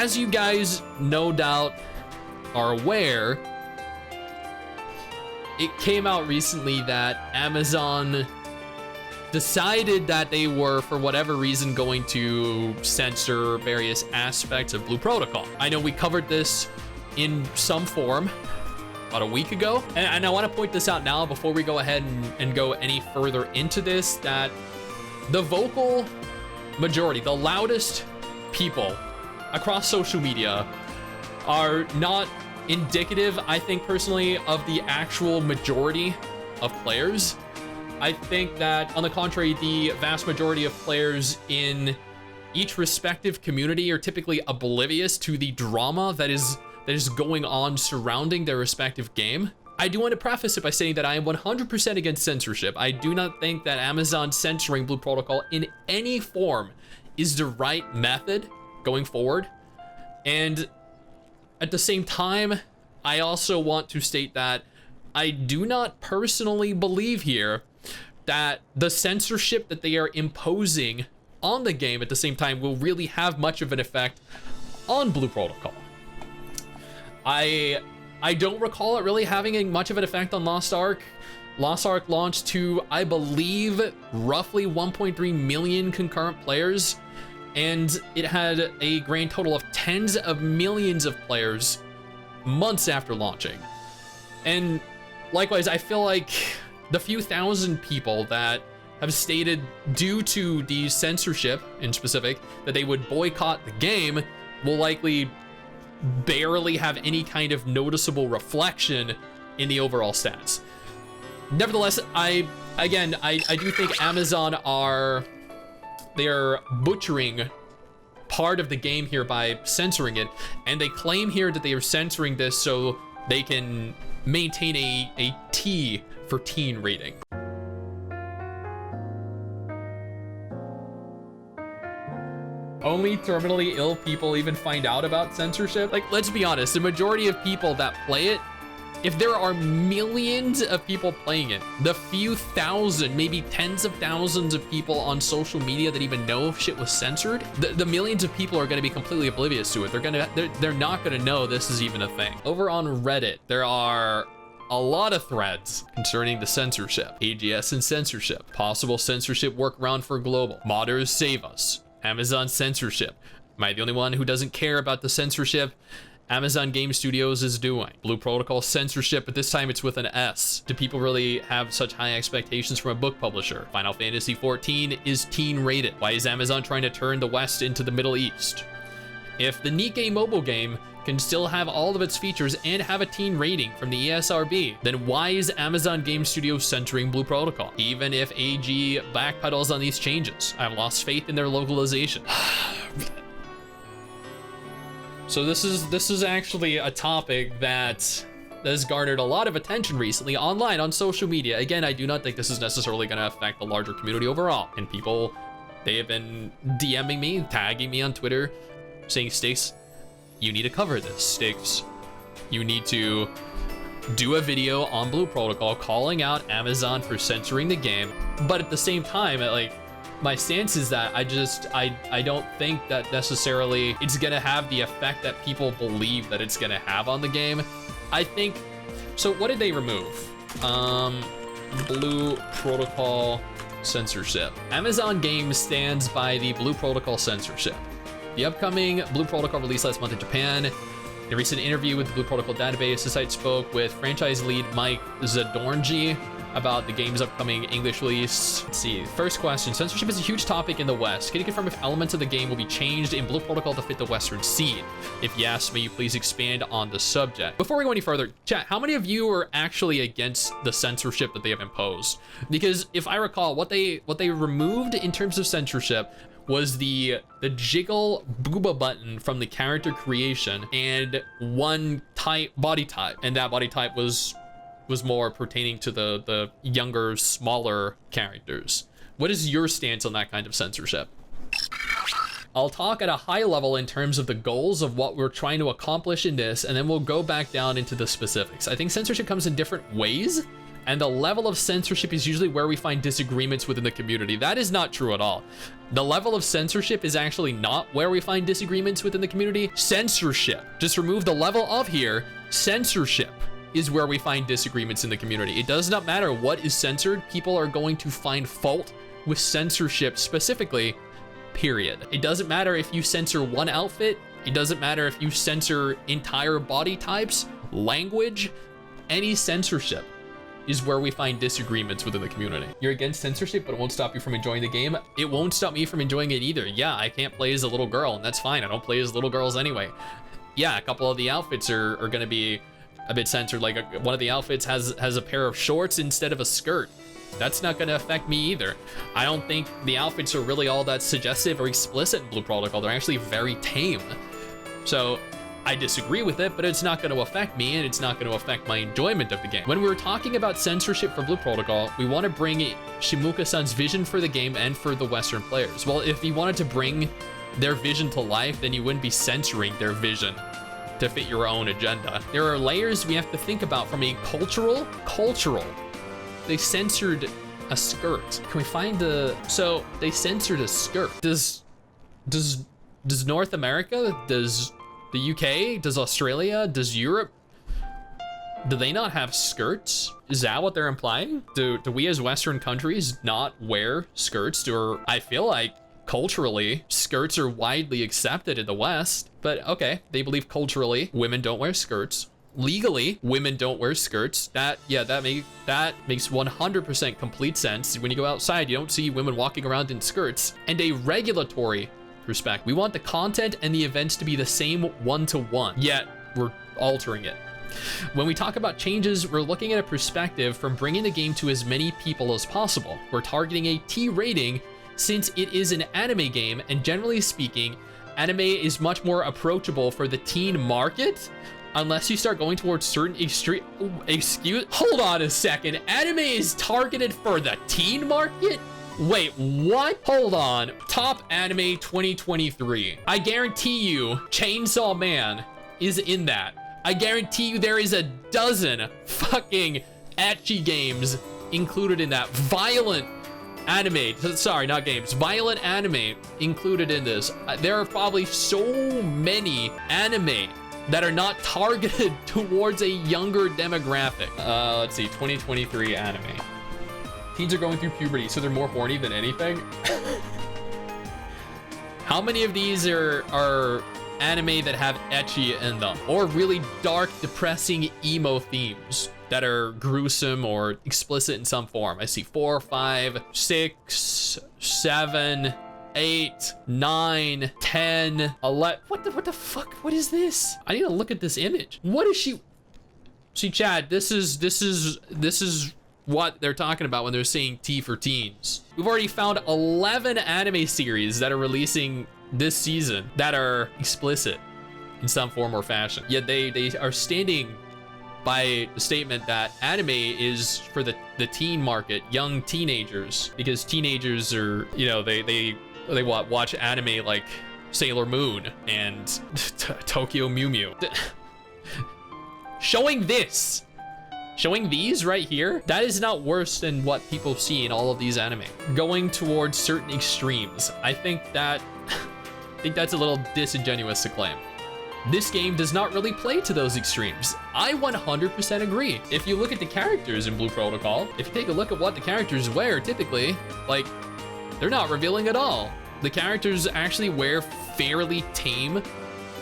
as you guys no doubt are aware, it came out recently that Amazon decided that they were, for whatever reason, going to censor various aspects of Blue Protocol. I know we covered this in some form about a week ago, and I want to point this out now before we go ahead and go any further into this, that the vocal majority, the loudest people across social media are not indicative, I think personally, of the actual majority of players. I think that, on the contrary, the vast majority of players in each respective community are typically oblivious to the drama that is going on surrounding their respective game. I do want to preface it by saying that I am 100% against censorship. I do not think that Amazon censoring Blue Protocol in any form is the right method going forward. And at the same time, I also want to state that I do not personally believe here that the censorship that they are imposing on the game at the same time will really have much of an effect on Blue Protocol. I don't recall it really having much of an effect on Lost Ark. Lost Ark launched to, I believe, roughly 1.3 million concurrent players, and it had a grand total of tens of millions of players months after launching. And likewise, I feel like the few thousand people that have stated, due to the censorship in specific, that they would boycott the game will likely barely have any kind of noticeable reflection in the overall stats. Nevertheless, I do think Amazon they're butchering part of the game here by censoring it, and they claim here that they are censoring this so they can maintain a T for teen rating. Only terminally ill people even find out about censorship? Like, let's be honest, the majority of people that play it, if there are millions of people playing it, the few thousand, maybe tens of thousands of people on social media that even know if shit was censored, the millions of people are going to be completely oblivious to it. They're not going to know this is even a thing. Over on Reddit, there are a lot of threads concerning the censorship, AGS and censorship, possible censorship workaround for global, modders save us, Amazon censorship. Am I the only one who doesn't care about the censorship Amazon Game Studios is doing? Blue Protocol censorship, but this time it's with an S. Do people really have such high expectations from a book publisher? Final Fantasy XIV is teen rated. Why is Amazon trying to turn the West into the Middle East? If the Nikke mobile game can still have all of its features and have a teen rating from the ESRB, then why is Amazon Game Studios censoring Blue Protocol? Even if AG backpedals on these changes, I've lost faith in their localization. So this is actually a topic that has garnered a lot of attention recently online on social media. Again, I do not think this is necessarily going to affect the larger community overall. And people, they have been DMing me, tagging me on Twitter, saying, STIX, you need to cover this. STIX, you need to do a video on Blue Protocol calling out Amazon for censoring the game. But at the same time, my stance is that I don't think that necessarily it's gonna have the effect that people believe that it's gonna have on the game. I think, so what did they remove? Blue Protocol censorship. Amazon Games stands by the Blue Protocol censorship. The upcoming Blue Protocol release last month in Japan. In a recent interview with the Blue Protocol database, the site spoke with franchise lead Mike Zadornji about the game's upcoming English release. Let's see, first question, censorship is a huge topic in the West. Can you confirm if elements of the game will be changed in Blue Protocol to fit the Western scene? If yes, may you please expand on the subject? Before we go any further, chat, how many of you are actually against the censorship that they have imposed? Because if I recall, what they removed in terms of censorship was the jiggle booba button from the character creation and one body type, and that body type was more pertaining to the younger, smaller characters. What is your stance on that kind of censorship? I'll talk at a high level in terms of the goals of what we're trying to accomplish in this, and then we'll go back down into the specifics. I think censorship comes in different ways and the level of censorship is usually where we find disagreements within the community. That is not true at all. The level of censorship is actually not where we find disagreements within the community. Censorship, just remove the level of here, censorship is where we find disagreements in the community. It does not matter what is censored, people are going to find fault with censorship specifically, period. It doesn't matter if you censor one outfit, it doesn't matter if you censor entire body types, language, any censorship is where we find disagreements within the community. You're against censorship, but it won't stop you from enjoying the game. It won't stop me from enjoying it either. Yeah, I can't play as a little girl, and that's fine. I don't play as little girls anyway. Yeah, a couple of the outfits are gonna be a bit censored. Like one of the outfits has a pair of shorts instead of a skirt. That's not gonna affect me either. I don't think the outfits are really all that suggestive or explicit in Blue Protocol. They're actually very tame. So I disagree with it, but it's not going to affect me, and it's not going to affect my enjoyment of the game. When we were talking about censorship for Blue Protocol, we want to bring Shimuka-san's vision for the game and for the Western players. Well, if you wanted to bring their vision to life, then you wouldn't be censoring their vision to fit your own agenda. There are layers we have to think about from a cultural. They censored a skirt. Can we find so they censored a skirt. Does North America, does the UK, does Australia, does Europe, do they not have skirts? Is that what they're implying? Do we as Western countries not wear skirts? I feel like culturally, skirts are widely accepted in the West, but okay, they believe culturally women don't wear skirts. Legally, women don't wear skirts. That makes 100% complete sense. When you go outside, you don't see women walking around in skirts. And a regulatory perspective, we want the content and the events to be the same one-to-one, yet we're altering it. When we talk about changes, we're looking at a perspective from bringing the game to as many people as possible. We're targeting a T rating since it is an anime game, and generally speaking, anime is much more approachable for the teen market. Unless you start going towards certain hold on a second. Anime is targeted for the teen market? Wait, what? Hold on. Top anime 2023. I guarantee you Chainsaw Man is in that. I guarantee you there is a dozen fucking ecchi games included in that. Violent anime, sorry, not games, violent anime included in this. There are probably so many anime that are not targeted towards a younger demographic. Let's see, 2023 anime. Teens are going through puberty, so they're more horny than anything. How many of these are anime that have ecchi in them, or really dark, depressing emo themes that are gruesome or explicit in some form? I see 4, 5, 6, 7, 8, 9, 10, 11. What the fuck? What is this? I need to look at this image. What is she? See, Chad, this is what they're talking about when they're saying T for teens. We've already found 11 anime series that are releasing this season that are explicit in some form or fashion. Yet they are standing by the statement that anime is for the teen market, young teenagers, because teenagers are, you know, they watch anime like Sailor Moon and Tokyo Mew Mew. Showing these right here, that is not worse than what people see in all of these anime. Going towards certain extremes, I think that's a little disingenuous to claim. This game does not really play to those extremes. I 100% agree. If you look at the characters in Blue Protocol, if you take a look at what the characters wear typically, like, they're not revealing at all. The characters actually wear fairly tame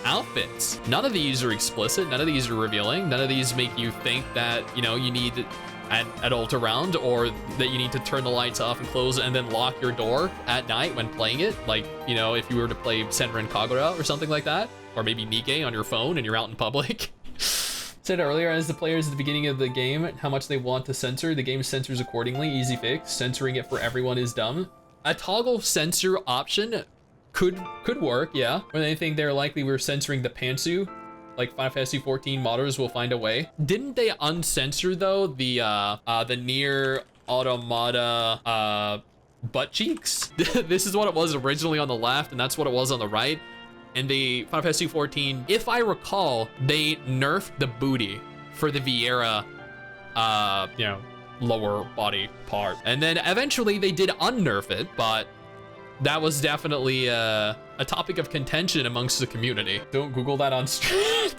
outfits. None of these are explicit, none of these are revealing, none of these make you think that, you know, you need an adult around, or that you need to turn the lights off and close and then lock your door at night when playing it. Like, you know, if you were to play Senran Kagura or something like that, or maybe Nikke on your phone and you're out in public. Said earlier, as the players at the beginning of the game, how much they want to censor, the game censors accordingly. Easy fix. Censoring it for everyone is dumb. A toggle censor option could work, yeah. Or they think they're likely we're censoring the pantsu, like Final Fantasy 14 modders will find a way. Didn't they uncensor though the Nier Automata butt cheeks? This is what it was originally on the left, and that's what it was on the right. And the Final Fantasy 14, if I recall, they nerfed the booty for the Viera, you know, lower body part. And then eventually they did unnerf it, but that was definitely a topic of contention amongst the community. Don't Google that on stream.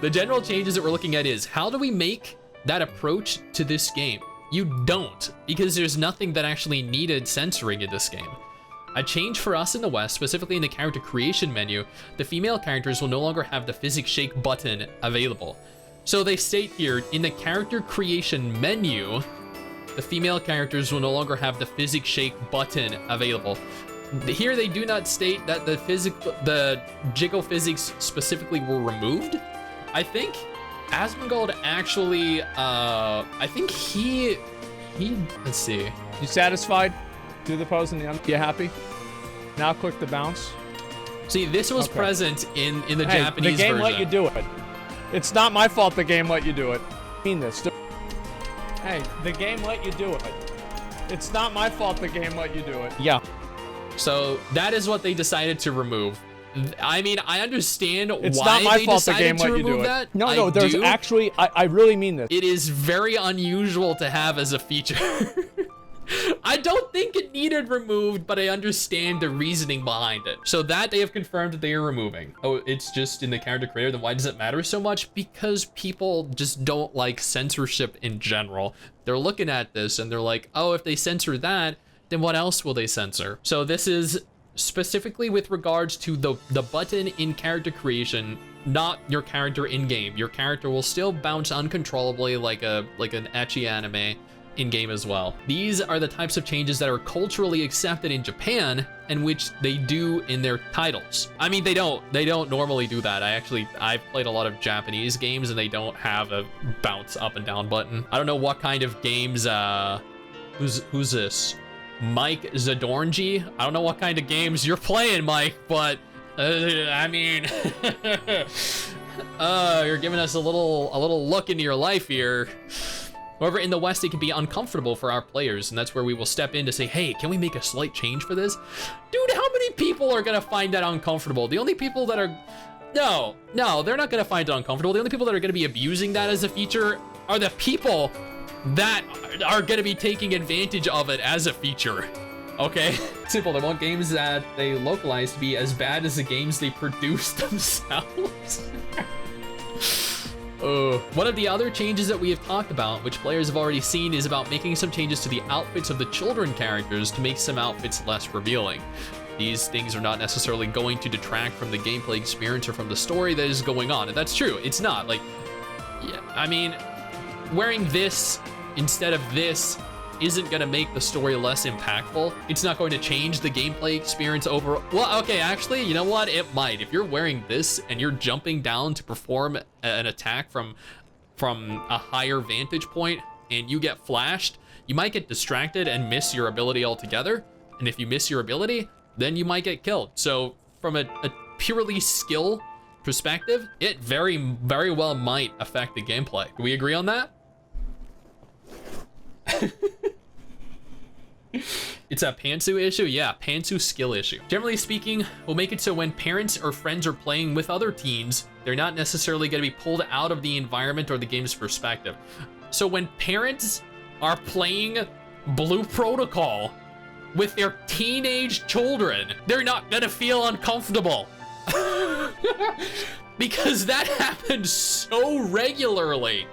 The general changes that we're looking at is, how do we make that approach to this game? You don't, because there's nothing that actually needed censoring in this game. A change for us in the West, specifically in the character creation menu, the female characters will no longer have the physics shake button available. So they state here, in the character creation menu, the female characters will no longer have the physics shake button available. Here they do not state that the jiggle physics specifically were removed. I think Asmongold actually, I think he, let's see. You satisfied? Do the pose in the You happy? Now click the bounce. See, this was present in the Japanese version. The game let you do it. It's not my fault the game let you do it. I mean this. Hey, the game let you do it. It's not my fault the game let you do it. Yeah. So that is what they decided to remove. I mean, I understand why they decided to remove that. No, there's actually, I really mean this. It is very unusual to have as a feature. I don't think it needed removed, but I understand the reasoning behind it. So that they have confirmed that they are removing. Oh, it's just in the character creator, then why does it matter so much? Because people just don't like censorship in general. They're looking at this and they're like, oh, if they censor that, then what else will they censor? So this is specifically with regards to the button in character creation, not your character in game. Your character will still bounce uncontrollably like an ecchi anime in game as well. These are the types of changes that are culturally accepted in Japan and which they do in their titles. I mean, they don't normally do that. I've played a lot of Japanese games and they don't have a bounce up and down button. I don't know what kind of games, who's this? Mike Zadornji? I don't know what kind of games you're playing, Mike, but I mean, you're giving us a little look into your life here. However, in the West, it can be uncomfortable for our players, and that's where we will step in to say, hey, can we make a slight change for this? Dude, how many people are gonna find that uncomfortable? The only people that are, no, they're not gonna find it uncomfortable. The only people that are gonna be abusing that as a feature are the people that are gonna be taking advantage of it as a feature. Okay? Simple, they want games that they localize to be as bad as the games they produce themselves. One of the other changes that we have talked about, which players have already seen, is about making some changes to the outfits of the children characters to make some outfits less revealing. These things are not necessarily going to detract from the gameplay experience or from the story that is going on, and that's true. It's not. Like, yeah, I mean, wearing this instead of this isn't gonna make the story less impactful. It's not going to change the gameplay experience over. Well, okay, actually, you know what? It might. If you're wearing this and you're jumping down to perform an attack from a higher vantage point and you get flashed, you might get distracted and miss your ability altogether. And if you miss your ability, then you might get killed. So from a purely skill perspective, it very, very well might affect the gameplay. Do we agree on that? It's a pantsu issue? Yeah, pantsu skill issue. Generally speaking, we'll make it so when parents or friends are playing with other teens, they're not necessarily going to be pulled out of the environment or the game's perspective. So when parents are playing Blue Protocol with their teenage children, they're not going to feel uncomfortable. Because that happens so regularly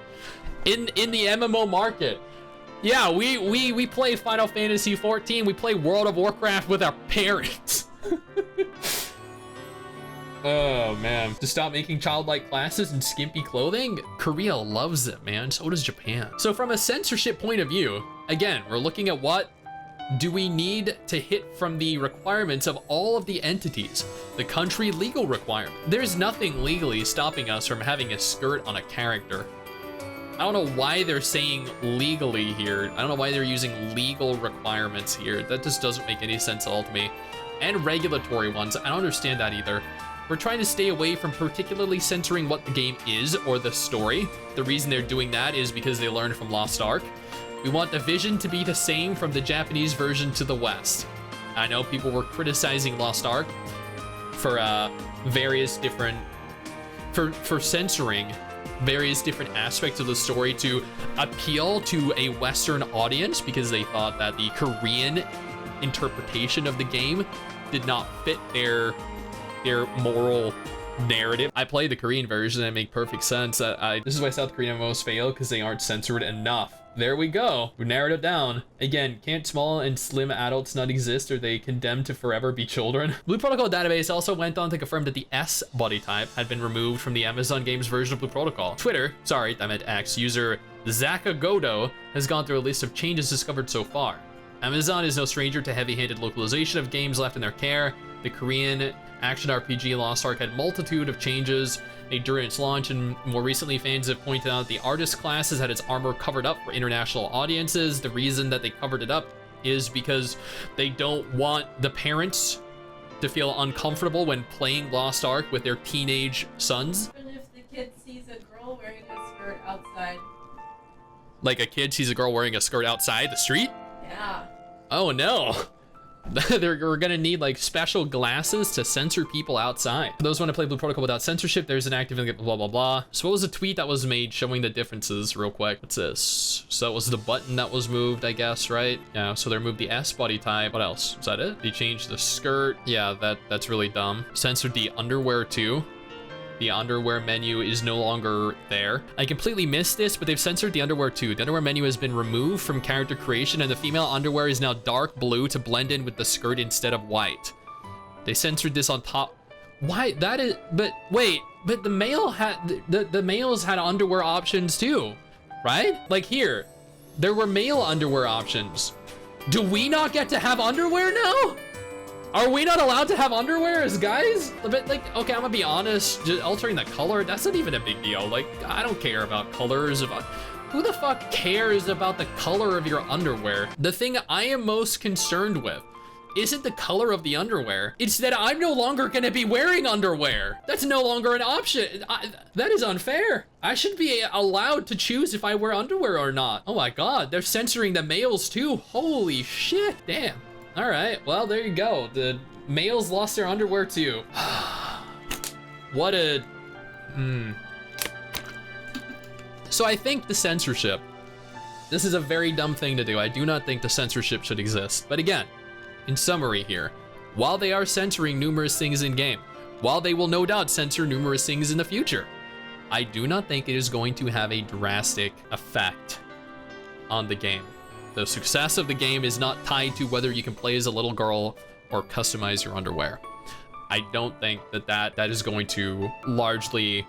in the MMO market. Yeah, we play Final Fantasy 14, we play World of Warcraft with our parents. Oh man, to stop making childlike classes and skimpy clothing? Korea loves it, man, so does Japan. So from a censorship point of view, again, we're looking at what do we need to hit from the requirements of all of the entities, the country legal requirement. There's nothing legally stopping us from having a skirt on a character. I don't know why they're saying legally here. I don't know why they're using legal requirements here. That just doesn't make any sense at all to me. And regulatory ones, I don't understand that either. We're trying to stay away from particularly censoring what the game is or the story. The reason they're doing that is because they learned from Lost Ark. We want the vision to be the same from the Japanese version to the West. I know people were criticizing Lost Ark for various different, for censoring various different aspects of the story to appeal to a Western audience because they thought that the Korean interpretation of the game did not fit their moral narrative. I played the Korean version and it made perfect sense. This is why South Korean MMOs fail, because they aren't censored enough. There we go. We narrowed it down. Again, can't small and slim adults not exist? Are they condemned to forever be children? Blue Protocol database also went on to confirm that the S body type had been removed from the Amazon Games version of Blue Protocol. Twitter, sorry, I meant X, user Zakagodo has gone through a list of changes discovered so far. Amazon is no stranger to heavy-handed localization of games left in their care. The Korean action RPG Lost Ark had multitude of changes made during its launch, and more recently fans have pointed out the artist class has had its armor covered up for international audiences. The reason that they covered it up is because they don't want the parents to feel uncomfortable when playing Lost Ark with their teenage sons. Even if the kid sees a girl wearing a skirt outside. Like a kid sees a girl wearing a skirt outside the street? Yeah. Oh no. We're gonna need like special glasses to censor people outside. For those who want to play Blue Protocol without censorship, there's an active blah blah blah. So what was the tweet that was made showing the differences real quick? What's this? So it was the button that was moved, I guess, right? Yeah, so they removed the S body type. What else? Is that it? They changed the skirt. Yeah, that's really dumb. Censored the underwear too. The underwear menu is no longer there. I completely missed this, but they've censored the underwear too. The underwear menu has been removed from character creation, and the female underwear is now dark blue to blend in with the skirt instead of white. They censored this on top. Why? That is, but wait, but the male had, the males had underwear options too, right? Like here, there were male underwear options. Do we not get to have underwear now? Are we not allowed to have underwear as guys? But like, okay, I'm gonna be honest, just altering the color, that's not even a big deal. Like, I don't care about colors. Who the fuck cares about the color of your underwear? The thing I am most concerned with isn't the color of the underwear. It's that I'm no longer gonna be wearing underwear. That's no longer an option. That is unfair. I should be allowed to choose if I wear underwear or not. Oh my God, they're censoring the males too. Holy shit, damn. All right, well, there you go. The males lost their underwear too. What a, So I think the censorship, this is a very dumb thing to do. I do not think the censorship should exist. But again, in summary here, while they are censoring numerous things in game, while they will no doubt censor numerous things in the future, I do not think it is going to have a drastic effect on the game. The success of the game is not tied to whether you can play as a little girl or customize your underwear. I don't think that is going to largely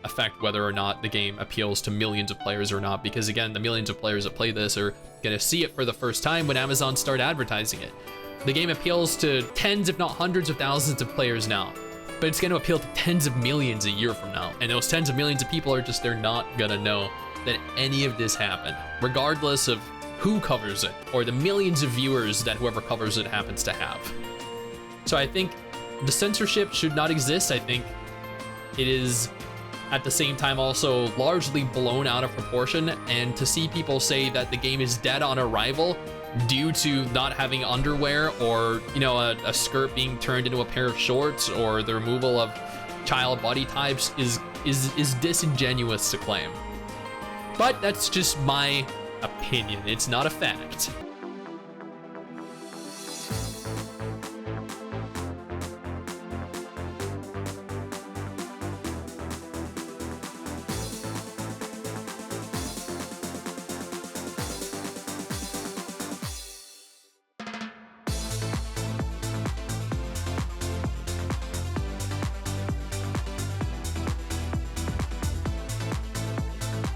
affect whether or not the game appeals to millions of players or not, because again, the millions of players that play this are gonna see it for the first time when Amazon start advertising it. The game appeals to tens, if not hundreds of thousands of players now, but it's gonna appeal to tens of millions a year from now. And those tens of millions of people are just, they're not gonna know that any of this happened, regardless of who covers it or the millions of viewers that whoever covers it happens to have. So I think the censorship should not exist. I think it is at the same time also largely blown out of proportion, and to see people say that the game is dead on arrival due to not having underwear, or you know, a skirt being turned into a pair of shorts, or the removal of child body types is disingenuous to claim. But that's just my opinion. It's not a fact.